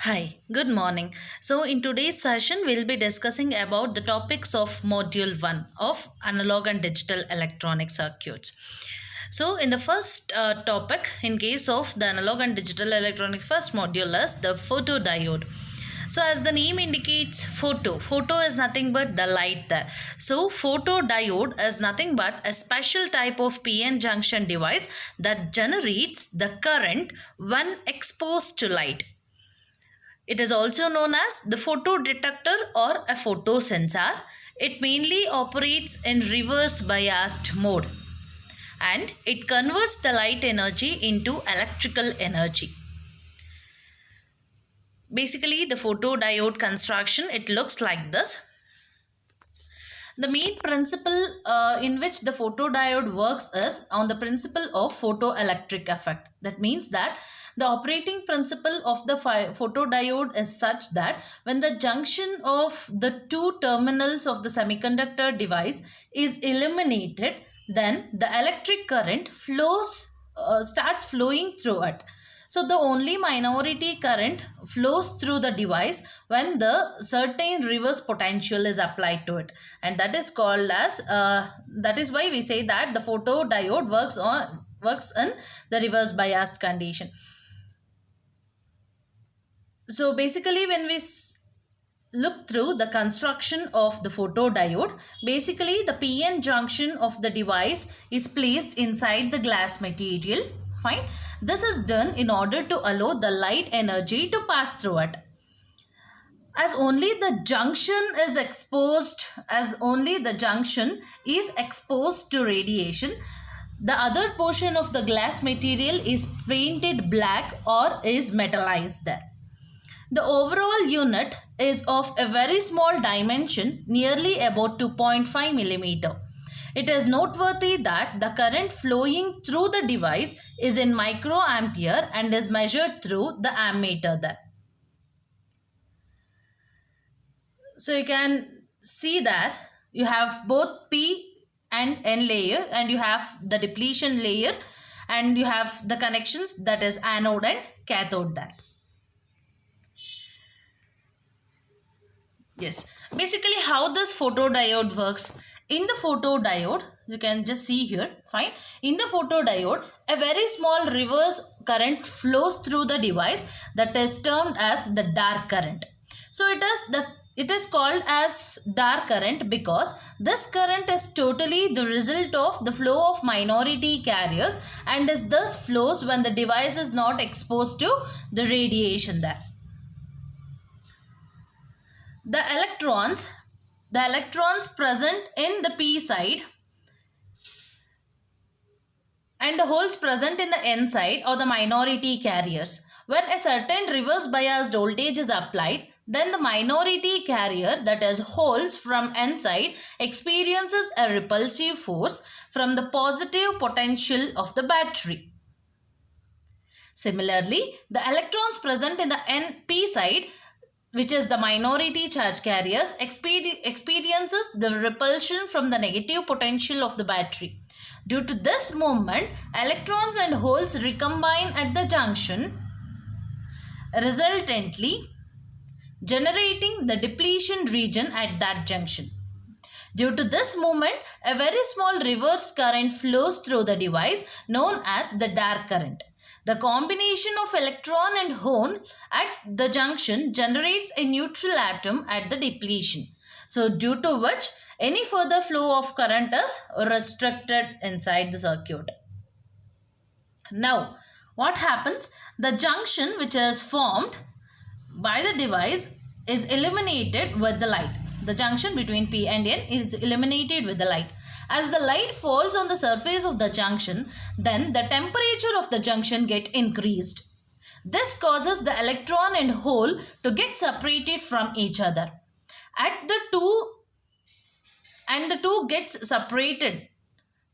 Hi, good morning. So, in today's session, we'll be discussing about the topics of Module 1 of Analog and Digital Electronic Circuits. So, in the first topic, in case of the Analog and Digital Electronics, first module is the photodiode. So, as the name indicates, photo is nothing but the light there. So, photodiode is nothing but a special type of PN junction device that generates the current when exposed to light. It is also known as the photodetector or a photosensor. It mainly operates in reverse biased mode and it converts the light energy into electrical energy. Basically, the photodiode construction, it looks like this. The main principle in which the photodiode works is on the principle of photoelectric effect. That means that the operating principle of the photodiode is such that when the junction of the two terminals of the semiconductor device is illuminated, then the electric current starts flowing through it. So the only minority current flows through the device when the certain reverse potential is applied to it, and that is called as that is why we say that the photodiode works in the reverse biased condition. So basically, when we look through the construction of the photodiode, basically the PN junction of the device is placed inside the glass material. Fine. This is done in order to allow the light energy to pass through it. As only the junction is exposed to radiation, the other portion of the glass material is painted black or is metallized there. The overall unit is of a very small dimension, nearly about 2.5 millimeter. It is noteworthy that the current flowing through the device is in microampere and is measured through the ammeter there. So you can see that you have both P and N layer, and you have the depletion layer, and you have the connections, that is anode and cathode there. Yes, basically how this photodiode works. In the photodiode, you can just see here, fine. In the photodiode, a very small reverse current flows through the device that is termed as the dark current. So it is called as dark current because this current is totally the result of the flow of minority carriers and is thus flows when the device is not exposed to the radiation there. The electrons present in the p side and the holes present in the n side are the minority carriers. When a certain reverse biased voltage is applied, then the minority carrier, that is holes from n side, experiences a repulsive force from the positive potential of the battery. Similarly, the electrons present in the p side, which is the minority charge carriers, experiences the repulsion from the negative potential of the battery. Due to this movement, electrons and holes recombine at the junction, resultantly generating the depletion region at that junction. Due to this movement, a very small reverse current flows through the device known as the dark current. The combination of electron and hole at the junction generates a neutral atom at the depletion. So due to which any further flow of current is restricted inside the circuit. Now, what happens? The junction which is formed by the device is illuminated with the light. The junction between P and N is illuminated with the light. As the light falls on the surface of the junction, then the temperature of the junction gets increased. This causes the electron and hole to get separated from each other. The two gets separated.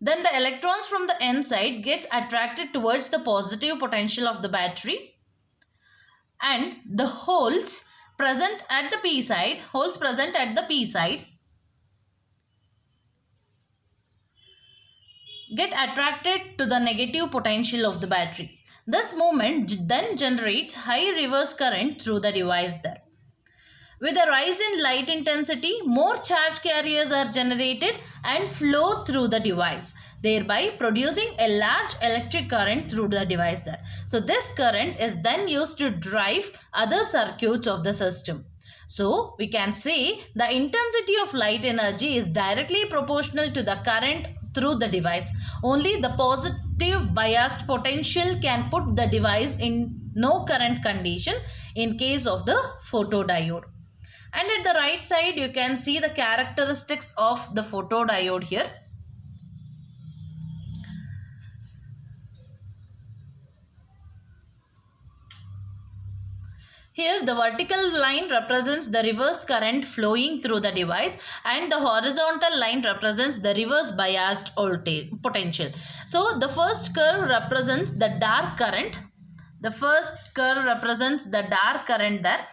Then the electrons from the N side get attracted towards the positive potential of the battery, and the holes present at the P side get attracted to the negative potential of the battery. This movement then generates high reverse current through the device there. With a rise in light intensity, more charge carriers are generated and flow through the device, thereby producing a large electric current through the device there. So this current is then used to drive other circuits of the system. So we can say the intensity of light energy is directly proportional to the current through the device. Only the positive biased potential can put the device in no current condition in case of the photodiode. And at the right side you can see the characteristics of the photodiode here. Here the vertical line represents the reverse current flowing through the device and the horizontal line represents the reverse biased voltage potential. So the first curve represents the dark current. The first curve represents the dark current there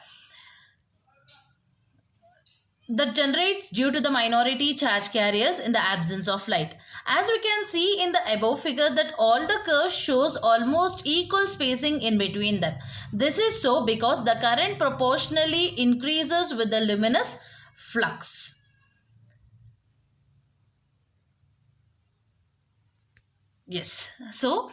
that generates due to the minority charge carriers in the absence of light. As we can see in the above figure that all the curves shows almost equal spacing in between them. This is so because the current proportionally increases with the luminous flux. Yes. So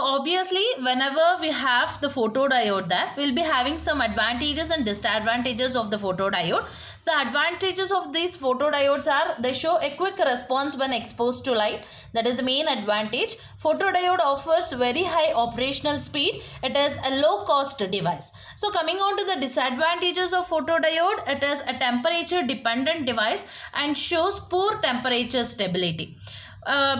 obviously whenever we have the photodiode there, we'll be having some advantages and disadvantages of the photodiode. The advantages of these photodiodes are they show a quick response when exposed to light. That is the main advantage. Photodiode offers very high operational speed. It is a low cost device. So coming on to the disadvantages of photodiode, it is a temperature dependent device and shows poor temperature stability.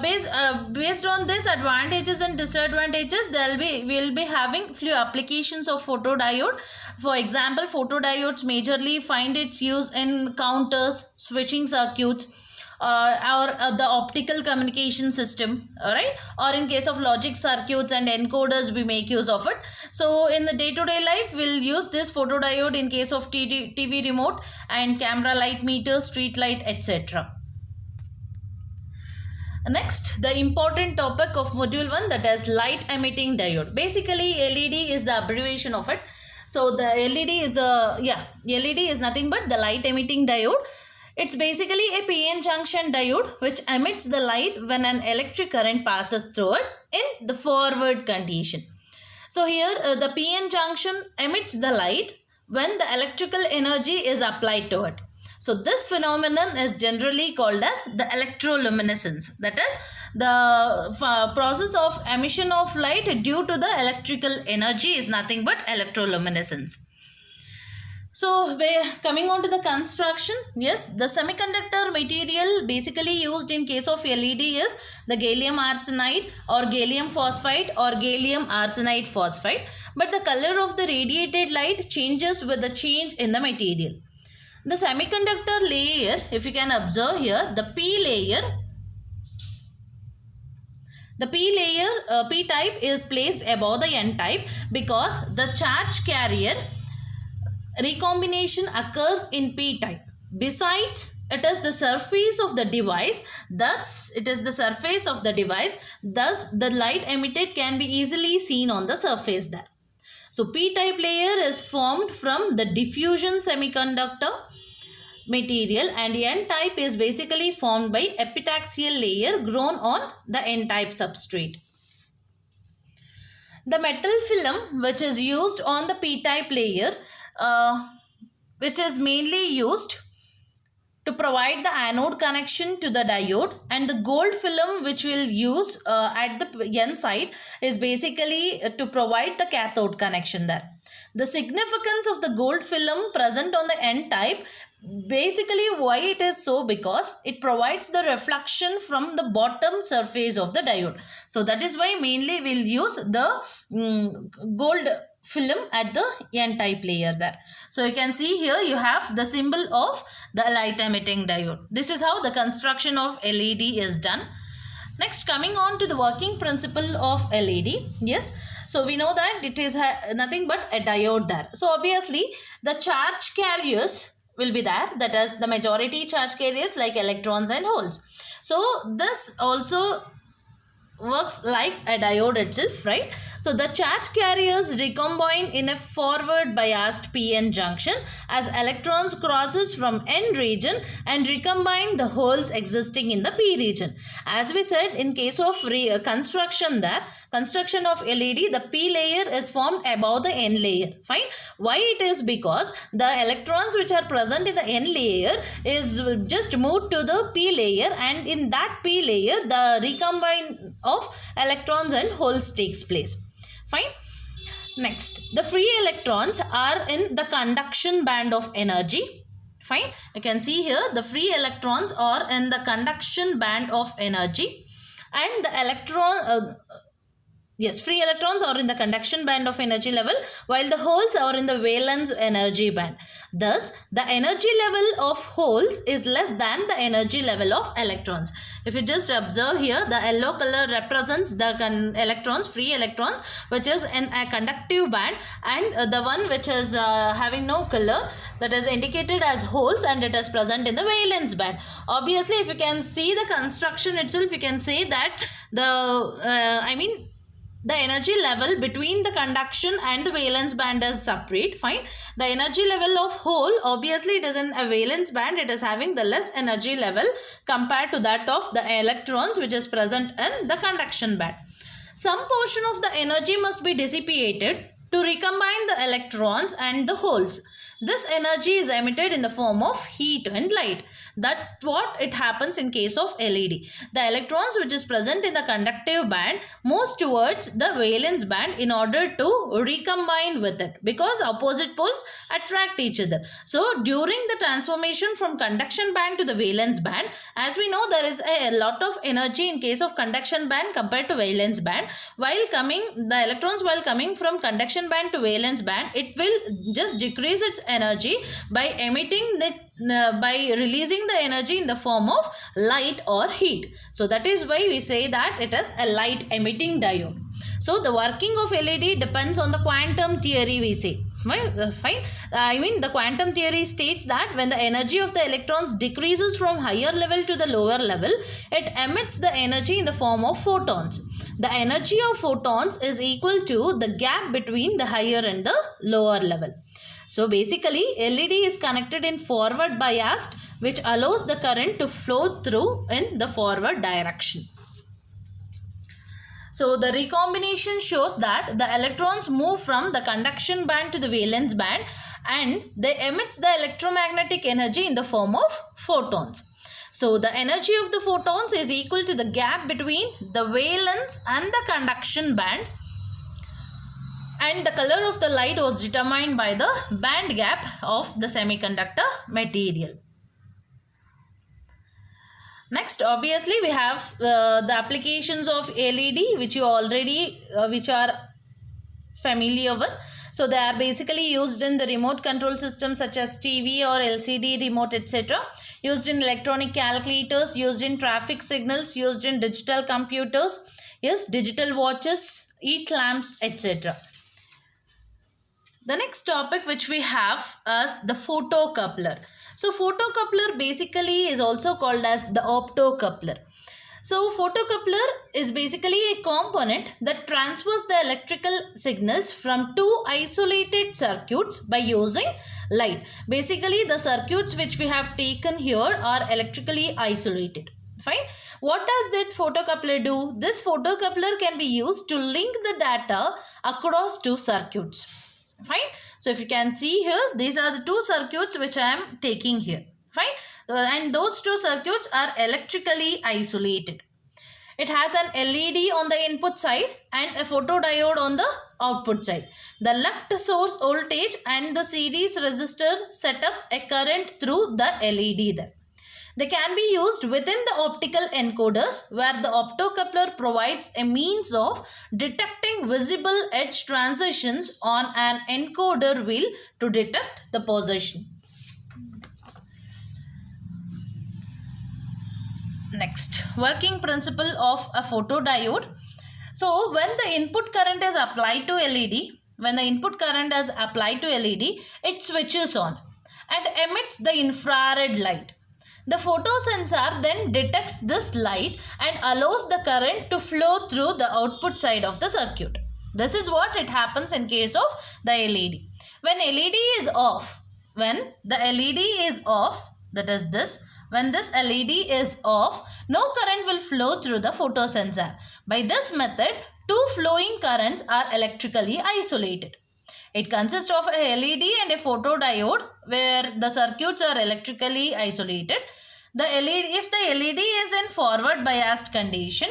Based on this advantages and disadvantages, we'll be having few applications of photodiode. For example, photodiodes majorly find its use in counters, switching circuits, or the optical communication system, alright, or in case of logic circuits and encoders we make use of it. So in the day-to-day life we'll use this photodiode in case of TV remote and camera light meters, street light, etc. Next, the important topic of module 1, that is light emitting diode. Basically, LED is the abbreviation of it. So the LED is nothing but the light emitting diode. It's basically a PN junction diode which emits the light when an electric current passes through it in the forward condition. So here the PN junction emits the light when the electrical energy is applied to it. So this phenomenon is generally called as the electroluminescence. That is the process of emission of light due to the electrical energy is nothing but electroluminescence. So coming on to the construction, yes, the semiconductor material basically used in case of LED is the gallium arsenide or gallium phosphide or gallium arsenide phosphide. But the color of the radiated light changes with the change in the material. The semiconductor layer, if you can observe here, the P type is placed above the N type because the charge carrier recombination occurs in P type. Besides, it is the surface of the device, thus the light emitted can be easily seen on the surface there. So P-type layer is formed from the diffusion semiconductor material and N-type is basically formed by epitaxial layer grown on the N-type substrate. The metal film which is used on the P-type layer which is mainly used to provide the anode connection to the diode, and the gold film which we'll use at the N side is basically to provide the cathode connection there. The significance of the gold film present on the N type, basically why it is so, because it provides the reflection from the bottom surface of the diode. So that is why mainly we'll use the gold film at the N-type layer there. So you can see here you have the symbol of the light emitting diode. This is how the construction of LED is done. Next, coming on to the working principle of LED. Yes, so we know that it is nothing but a diode there. So obviously the charge carriers will be there, that is the majority charge carriers like electrons and holes. So this also works like a diode itself, right? So the charge carriers recombine in a forward biased p-n junction as electrons crosses from n region and recombine the holes existing in the p region. As we said, in case of construction of LED, the p layer is formed above the n layer. Fine. Why it is? Because the electrons which are present in the n layer is just moved to the p layer, and in that p layer the recombine of electrons and holes takes place. Fine. Next, the free electrons are in the conduction band of energy. Fine. You can see here the free electrons are in the conduction band of energy, and the free electrons are in the conduction band of energy level, while the holes are in the valence energy band. Thus, the energy level of holes is less than the energy level of electrons. If you just observe here, the yellow color represents the electrons, free electrons, which is in a conductive band, and the one which is having no color, that is indicated as holes, and it is present in the valence band. Obviously, if you can see the construction itself, you can say that the energy level between the conduction and the valence band is separate. Fine. The energy level of hole, obviously it is in a valence band, it is having the less energy level compared to that of the electrons which is present in the conduction band. Some portion of the energy must be dissipated to recombine the electrons and the holes. This energy is emitted in the form of heat and light. That's what it happens in case of LED. The electrons which is present in the conductive band moves towards the valence band in order to recombine with it, because opposite poles attract each other. So during the transformation from conduction band to the valence band, as we know, there is a lot of energy in case of conduction band compared to valence band. The electrons while coming from conduction band to valence band, it will just decrease its energy by releasing the energy in the form of light or heat. So that is why we say that it is a light emitting diode. So the working of LED depends on the quantum theory, we say. Fine. The quantum theory states that when the energy of the electrons decreases from higher level to the lower level, it emits the energy in the form of photons. The energy of photons is equal to the gap between the higher and the lower level. So basically, LED is connected in forward biased, which allows the current to flow through in the forward direction. So the recombination shows that the electrons move from the conduction band to the valence band, and they emit the electromagnetic energy in the form of photons. So the energy of the photons is equal to the gap between the valence and the conduction band, and the color of the light was determined by the band gap of the semiconductor material. Next, obviously, we have the applications of LED, which are familiar with. So they are basically used in the remote control systems such as TV or LCD remote, etc. Used in electronic calculators, used in traffic signals, used in digital computers, digital watches, heat lamps, etc. The next topic which we have is the photocoupler. So photocoupler basically is also called as the optocoupler. So photocoupler is basically a component that transfers the electrical signals from two isolated circuits by using light. Basically, the circuits which we have taken here are electrically isolated. Fine. What does that photocoupler do? This photocoupler can be used to link the data across two circuits. Fine. So if you can see here, these are the two circuits which I am taking here. Fine. And those two circuits are electrically isolated. It has an LED on the input side and a photodiode on the output side. The left source voltage and the series resistor set up a current through the LED there. They can be used within the optical encoders, where the optocoupler provides a means of detecting visible edge transitions on an encoder wheel to detect the position. Next, working principle of a photodiode. So when the input current is applied to LED, it switches on and emits the infrared light. The photosensor then detects this light and allows the current to flow through the output side of the circuit. This is what it happens in case of the LED. When LED is off, when the LED is off, that is this, when this LED is off, no current will flow through the photosensor. By this method, two flowing currents are electrically isolated. It consists of a LED and a photodiode where the circuits are electrically isolated. If the LED is in forward biased condition,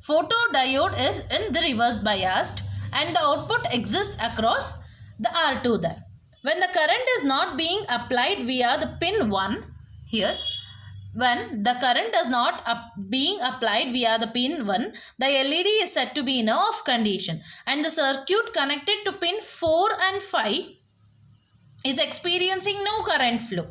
photodiode is in the reverse biased and the output exists across the R2 there. When the current is not being applied via the pin 1 here, when the current is not being applied via the pin 1, the LED is said to be in a off condition and the circuit connected to pin 4 and 5 is experiencing no current flow.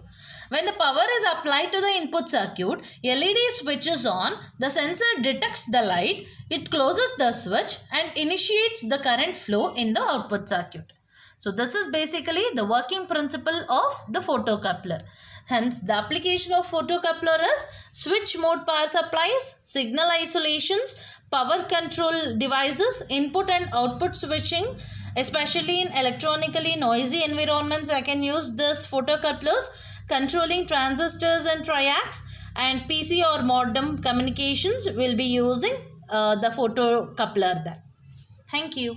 When the power is applied to the input circuit, LED switches on, the sensor detects the light, it closes the switch and initiates the current flow in the output circuit. So this is basically the working principle of the photocoupler. Hence, the application of photocoupler is switch mode power supplies, signal isolations, power control devices, input and output switching, especially in electronically noisy environments. I can use this photocouplers, controlling transistors and triacs, and PC or modem communications will be using the photocoupler there. Thank you.